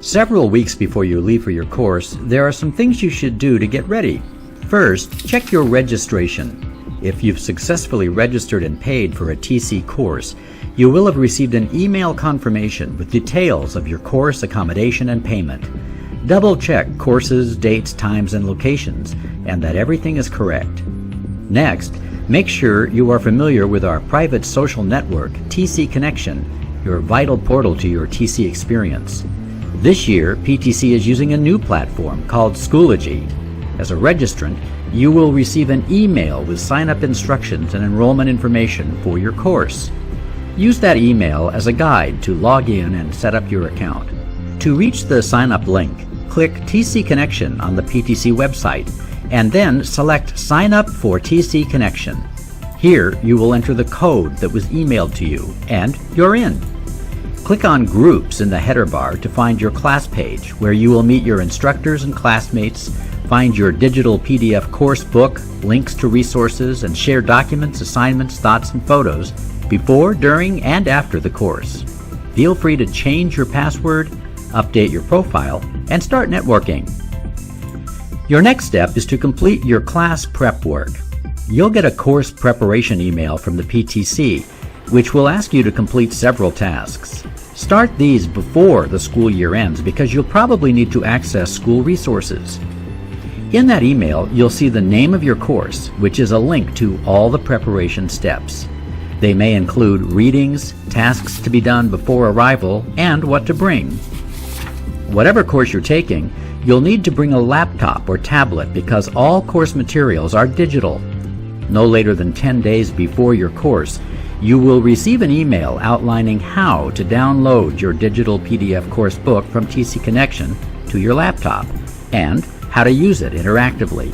Several weeks before you leave for your course, there are some things you should do to get ready. First, check your registration. If you've successfully registered and paid for a TC course, you will have received an email confirmation with details of your course, accommodation, and payment. Double-check courses, dates, times, and locations, and that everything is correct. Next, make sure you are familiar with our private social network, TC Connection, your vital portal to your TC experience. This year, PTC is using a new platform called Schoology. As a registrant, you will receive an email with sign-up instructions and enrollment information for your course. Use that email as a guide to log in and set up your account. To reach the sign-up link, click TC Connection on the PTC website and then select Sign Up for TC Connection. Here, you will enter the code that was emailed to you, and you're in. Click on Groups in the header bar to find your class page, where you will meet your instructors and classmates, find your digital PDF course book, links to resources, and share documents, assignments, thoughts, and photos before, during, and after the course. Feel free to change your password, update your profile, and start networking. Your next step is to complete your class prep work. You'll get a course preparation email from the PTC, which will ask you to complete several tasks. Start these before the school year ends because you'll probably need to access school resources. In that email, you'll see the name of your course, which is a link to all the preparation steps. They may include readings, tasks to be done before arrival, and what to bring. Whatever course you're taking, you'll need to bring a laptop or tablet because all course materials are digital. No later than 10 days before your course, you will receive an email outlining how to download your digital PDF course book from TC Connection to your laptop and how to use it interactively.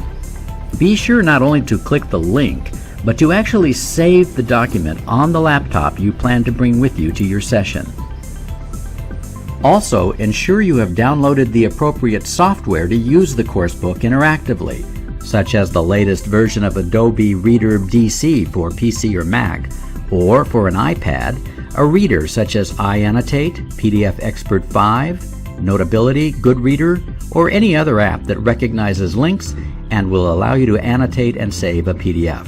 Be sure not only to click the link, but to actually save the document on the laptop you plan to bring with you to your session. Also, ensure you have downloaded the appropriate software to use the course book interactively, such as the latest version of Adobe Reader DC for PC or Mac, or for an iPad, a reader such as iAnnotate, PDF Expert 5, Notability, Goodreader, or any other app that recognizes links and will allow you to annotate and save a PDF.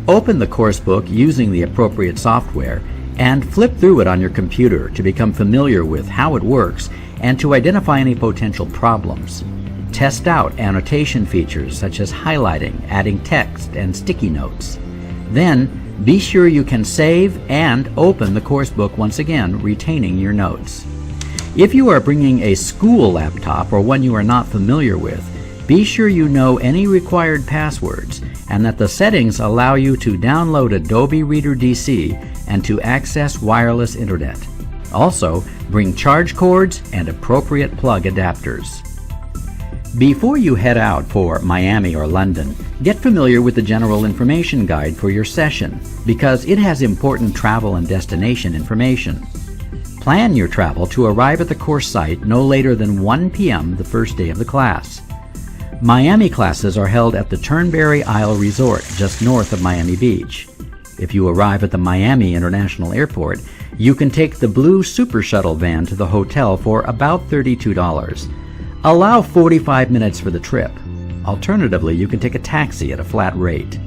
Open the course book using the appropriate software and flip through it on your computer to become familiar with how it works and to identify any potential problems. Test out annotation features such as highlighting, adding text, and sticky notes. Then, be sure you can save and open the course book once again, retaining your notes. If you are bringing a school laptop or one you are not familiar with, be sure you know any required passwords and that the settings allow you to download Adobe Reader DC and to access wireless internet. Also, bring charge cords and appropriate plug adapters. Before you head out for Miami or London, get familiar with the General Information Guide for your session because it has important travel and destination information. Plan your travel to arrive at the course site no later than 1 p.m. the first day of the class. Miami classes are held at the Turnberry Isle Resort just north of Miami Beach. If you arrive at the Miami International Airport, you can take the Blue Super Shuttle van to the hotel for about $32. Allow 45 minutes for the trip. Alternatively, you can take a taxi at a flat rate.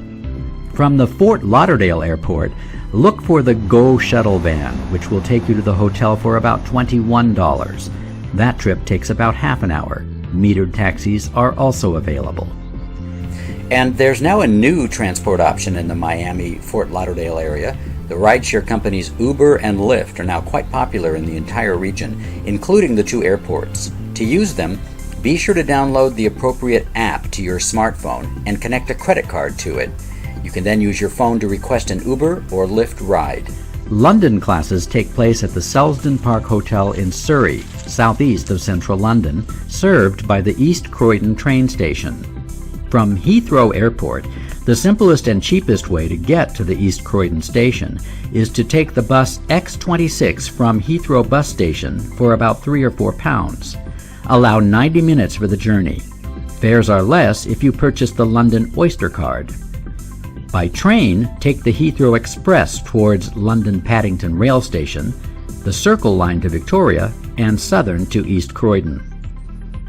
From the Fort Lauderdale Airport, look for the Go Shuttle van, which will take you to the hotel for about $21. That trip takes about half an hour. Metered taxis are also available. And there's now a new transport option in the Miami-Fort Lauderdale area. The rideshare companies Uber and Lyft are now quite popular in the entire region, including the two airports. To use them, be sure to download the appropriate app to your smartphone and connect a credit card to it. You can then use your phone to request an Uber or Lyft ride. London classes take place at the Selsdon Park Hotel in Surrey, southeast of central London, served by the East Croydon train station. From Heathrow Airport, the simplest and cheapest way to get to the East Croydon station is to take the bus X26 from Heathrow bus station for about £3 or £4. Allow 90 minutes for the journey. Fares are less if you purchase the London Oyster card. By train, take the Heathrow Express towards London Paddington Rail Station, the Circle Line to Victoria, and Southern to East Croydon.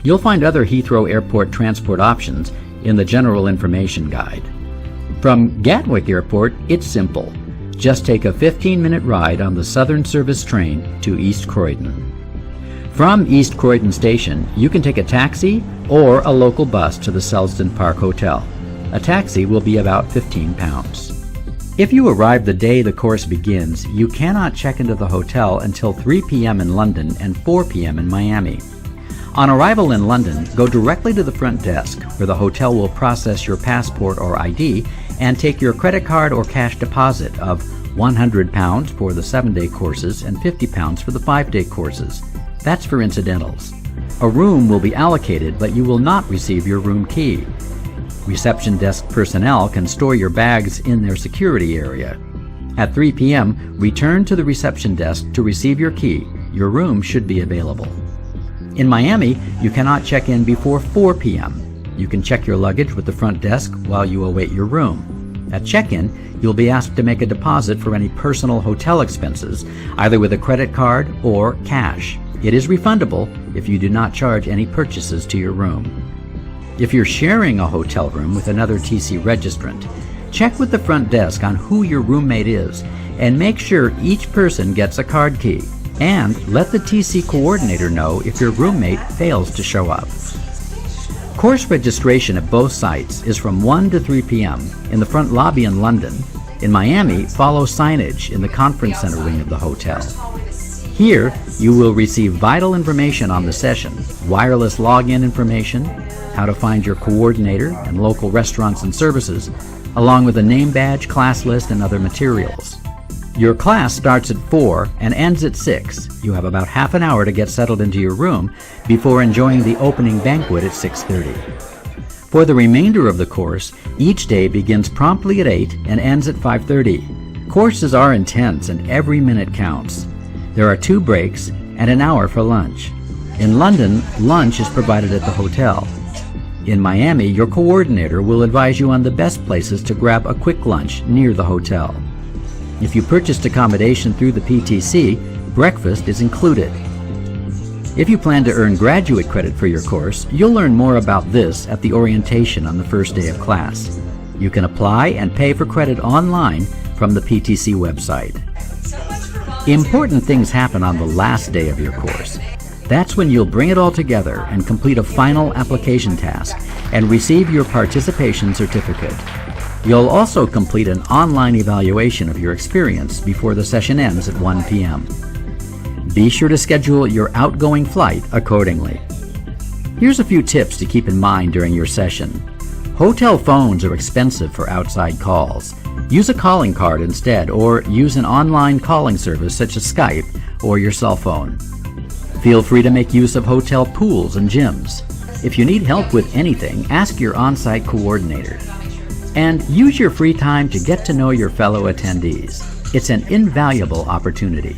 You'll find other Heathrow Airport transport options in the General Information Guide. From Gatwick Airport, it's simple. Just take a 15-minute ride on the Southern Service train to East Croydon. From East Croydon Station, you can take a taxi or a local bus to the Selsdon Park Hotel. A taxi will be about £15. If you arrive the day the course begins, you cannot check into the hotel until 3 p.m. in London and 4 p.m. in Miami. On arrival in London, go directly to the front desk, where the hotel will process your passport or ID and take your credit card or cash deposit of £100 for the 7-day courses and £50 for the 5-day courses. That's for incidentals. A room will be allocated, but you will not receive your room key. Reception desk personnel can store your bags in their security area. At 3 p.m., return to the reception desk to receive your key. Your room should be available. In Miami, you cannot check in before 4 p.m. You can check your luggage with the front desk while you await your room. At check-in, you'll be asked to make a deposit for any personal hotel expenses, either with a credit card or cash. It is refundable if you do not charge any purchases to your room. If you're sharing a hotel room with another TC registrant, check with the front desk on who your roommate is and make sure each person gets a card key. And let the TC coordinator know if your roommate fails to show up. Course registration at both sites is from 1 to 3 p.m. in the front lobby in London. In Miami, follow signage in the conference center wing of the hotel. Here, you will receive vital information on the session, wireless login information, how to find your coordinator and local restaurants and services, along with a name badge, class list, and other materials. Your class starts at 4 and ends at 6. You have about half an hour to get settled into your room before enjoying the opening banquet at 6:30. For the remainder of the course, each day begins promptly at 8 and ends at 5:30. Courses are intense and every minute counts. There are 2 breaks and an hour for lunch. In London, lunch is provided at the hotel. In Miami, your coordinator will advise you on the best places to grab a quick lunch near the hotel. If you purchased accommodation through the PTC, breakfast is included. If you plan to earn graduate credit for your course, you'll learn more about this at the orientation on the first day of class. You can apply and pay for credit online from the PTC website. Important things happen on the last day of your course. That's when you'll bring it all together and complete a final application task and receive your participation certificate. You'll also complete an online evaluation of your experience before the session ends at 1 p.m. Be sure to schedule your outgoing flight accordingly. Here's a few tips to keep in mind during your session. Hotel phones are expensive for outside calls. Use a calling card instead, or use an online calling service such as Skype or your cell phone. Feel free to make use of hotel pools and gyms. If you need help with anything, ask your on-site coordinator. And use your free time to get to know your fellow attendees. It's an invaluable opportunity.